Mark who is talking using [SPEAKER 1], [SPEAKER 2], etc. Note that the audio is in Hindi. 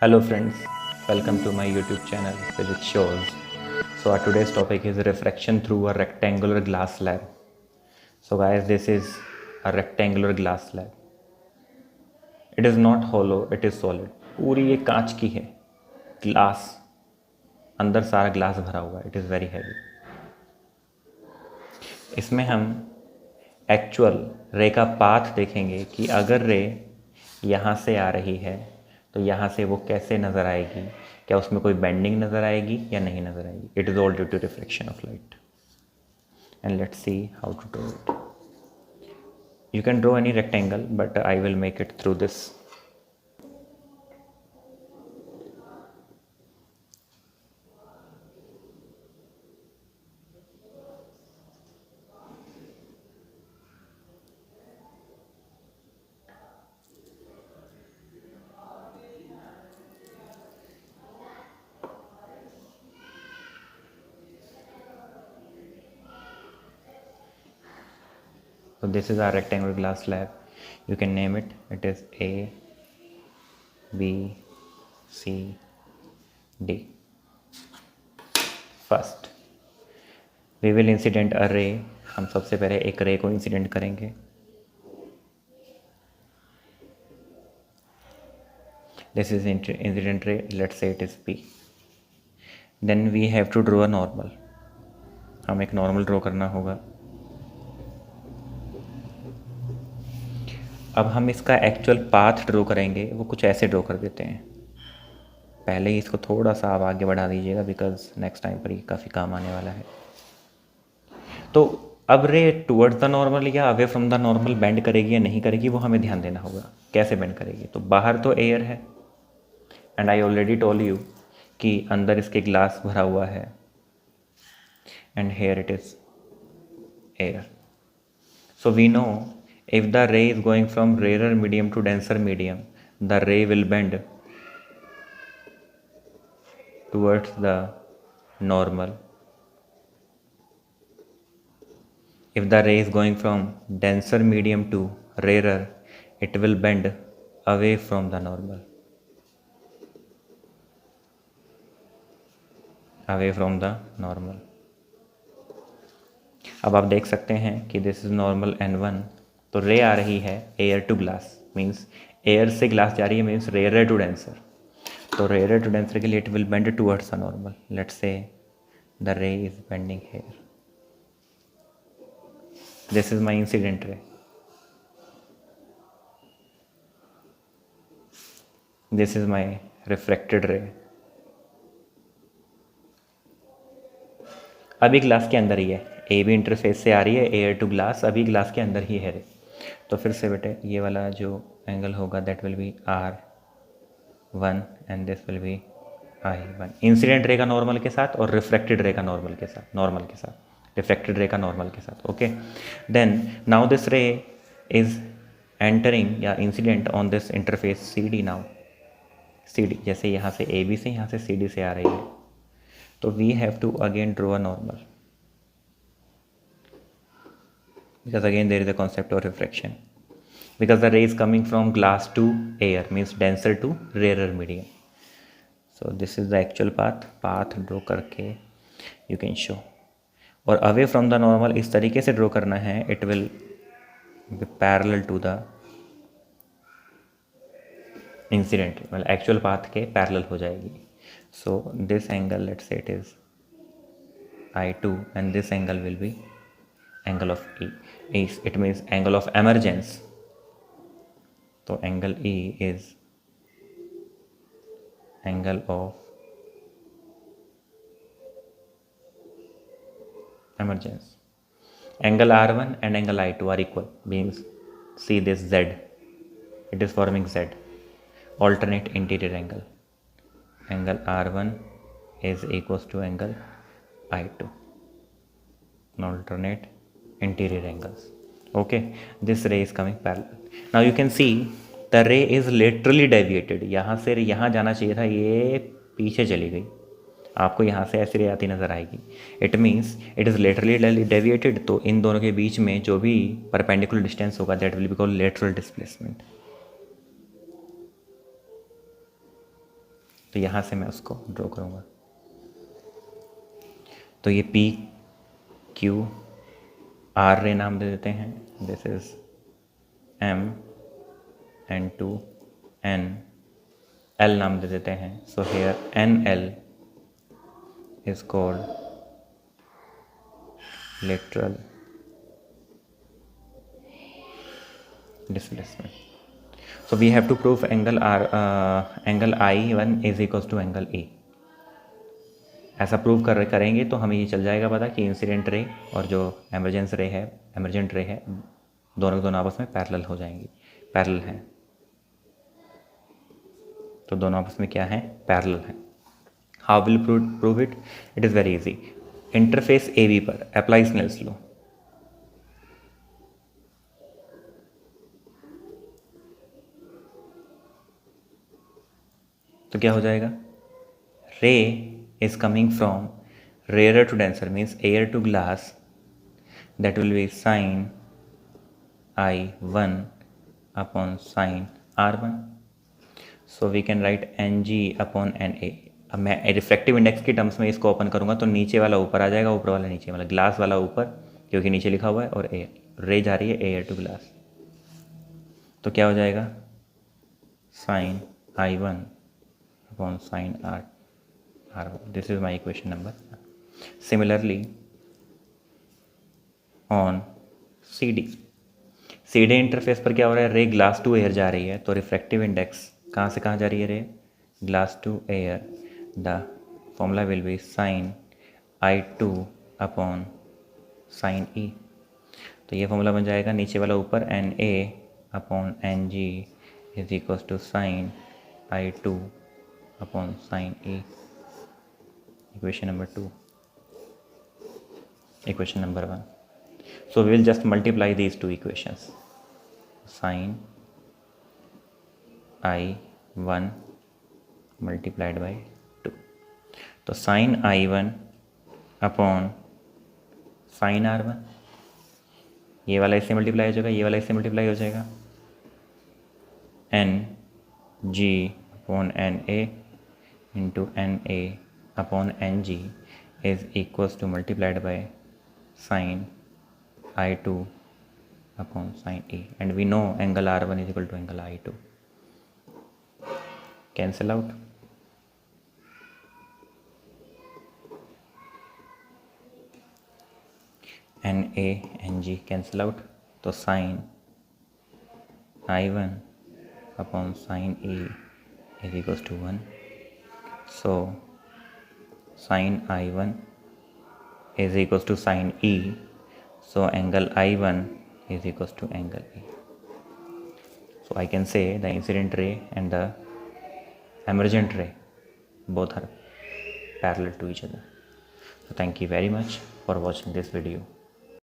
[SPEAKER 1] Hello friends, welcome to my YouTube channel Physics Shows. So our today's topic is refraction through a rectangular glass slab. So guys, this is a rectangular glass slab. It is not hollow, it is solid. पूरी ये कांच की है, ग्लास, अंदर सारा ग्लास भरा हुआ है. It is very heavy. इसमें हम एक्चुअल रे का पाथ देखेंगे कि अगर रे यहाँ से आ रही है तो यहाँ से वो कैसे नज़र आएगी, क्या उसमें कोई बेंडिंग नज़र आएगी या नहीं नज़र आएगी. It is all due to reflection of light. And let's see how to draw it. You can draw any rectangle, but I will make it through this. So this is our rectangular glass slab. You can name it. It is A, B, C, D. First, we will incident a ray. हम सबसे पहले एक रे को इंसिडेंट करेंगे. This is incident ray. Let's say it is P. Then we have to draw a normal. हम एक नॉर्मल ड्रॉ करना होगा. अब हम इसका एक्चुअल पाथ ड्रॉ करेंगे. वो कुछ ऐसे ड्रॉ कर देते हैं. पहले ही इसको थोड़ा सा आप आगे बढ़ा दीजिएगा बिकॉज नेक्स्ट टाइम पर ये काफ़ी काम आने वाला है. तो अब रे टुवर्ड्स द नॉर्मल या away from the normal bend करेगी या नहीं करेगी वो हमें ध्यान देना होगा. कैसे बेंड करेगी? तो बाहर तो एयर है and I already told you कि अंदर इसके ग्लास भरा हुआ है and here it is air. So we know if the ray is going from rarer medium to denser medium, the ray will bend towards the normal. If the ray is going from denser medium to rarer, it will bend away from the normal. Away from the normal. अब आप देख सकते हैं कि दिस इज नॉर्मल N1. तो रे आ रही है air to glass, means air से ग्लास जा रही है, मीन्स रेयर टू डेंसर. तो रेयर टू डेंसर के लिए it will bend towards the normal. Let's say the ray is bending here. This is my incident ray. This is my reflected ray. अभी ग्लास के अंदर ही है. ए भी इंटरफेस से आ रही है एयर टू ग्लास, अभी ग्लास के अंदर ही है रे. तो फिर से बेटे ये वाला जो एंगल होगा that will B R1 and this will be I1. Incident ray का नॉर्मल के साथ और रिफ्लेक्टेड रे का नॉर्मल के साथ, नॉर्मल के साथ, रिफ्लेक्टेड रे का नॉर्मल के साथ. ओके, देन नाउ दिस रे इज एंटरिंग या incident on this interface CD. Now CD जैसे यहाँ से AB से यहाँ से CD से आ रही है तो we have to again draw a normal. Because again there is a concept of refraction, because the ray is coming from glass to air, means denser to rarer medium. So this is the actual path draw करके you can show. और away from the normal इस तरीके से draw करना है. it will be parallel to the incident, मतलब actual path के parallel हो जाएगी. So this angle, let's say it is I2 and this angle will be angle of E. It means angle of emergence. So angle E is angle of emergence. Angle R1 and angle I2 are equal, means see this Z, it is forming Z, alternate interior angle. Angle R1 is equals to angle I2, alternate interior angles. Okay, this ray is coming parallel. Now you can see the ray is laterally deviated. यहाँ से यहाँ जाना चाहिए था, ये पीछे चली गई. आपको यहाँ से ऐसी रे आती नज़र आएगी. It means it is laterally deviated. तो इन दोनों के बीच में जो भी परपेंडिकुलर डिस्टेंस होगा that will be called lateral displacement. तो यहाँ से मैं उसको ड्रॉ करूँगा। तो ये पी क्यू आर रे नाम दे देते हैं, this is M N to N L नाम दे देते हैं। So here N L is called lateral displacement. So we have to prove angle I1 is equals to angle A. ऐसा प्रूव करेंगे तो हमें ये चल जाएगा पता कि इंसिडेंट रे और जो एमरजेंट रे है दोनों आपस में पैरेलल हो जाएंगी, पैरेलल हैं। तो दोनों आपस में क्या है, पैरेलल हैं। How will prove it? It is very easy. Interface AB पर अप्लाई स्नेल्स लॉ। तो क्या हो जाएगा, ray is coming from rare to denser means air to glass, that will be sine I1 upon sine R1। So we can write NG upon NA। अब मैं रिफ्रैक्टिव इंडेक्स की टर्म्स में इसको ओपन करूँगा तो नीचे वाला ऊपर आ जाएगा, ऊपर वाला नीचे, मतलब ग्लास वाला ऊपर क्योंकि नीचे लिखा हुआ है, और एयर रे जा रही है एयर टू ग्लास। तो क्या हो जाएगा, sine I1 upon sine R1। This is my equation number 1। Similarly on CD interface पर क्या हो रहा है, रे ग्लास टू एयर जा रही है, तो रिफ्रैक्टिव इंडेक्स कहाँ से कहाँ जा रही है, ray glass to air. The formula will be sine I2 upon sine E। तो ये फॉर्मूला बन जाएगा नीचे वाला ऊपर, NA upon NG is equals to sine I2 upon sine E। Equation number 2। Equation number 1। So we will just multiply these two equations. Sin I1 multiplied by 2. तो sin I1 upon sine R1, ये वाला इससे मल्टीप्लाई हो जाएगा, ये वाला इससे मल्टीप्लाई हो जाएगा, NG upon NA into NA upon NG is equals two multiplied by sine I2 upon sin E, and we know angle R1 is equal to angle I2. Cancel out. NA NG cancel out. तो sin I1 upon sin E is equals to 1. So sin I1 is equals to sin E. So angle I1 is equals to angle E. So I can say the incident ray and the emergent ray both are parallel to each other. So thank you very much for watching this video.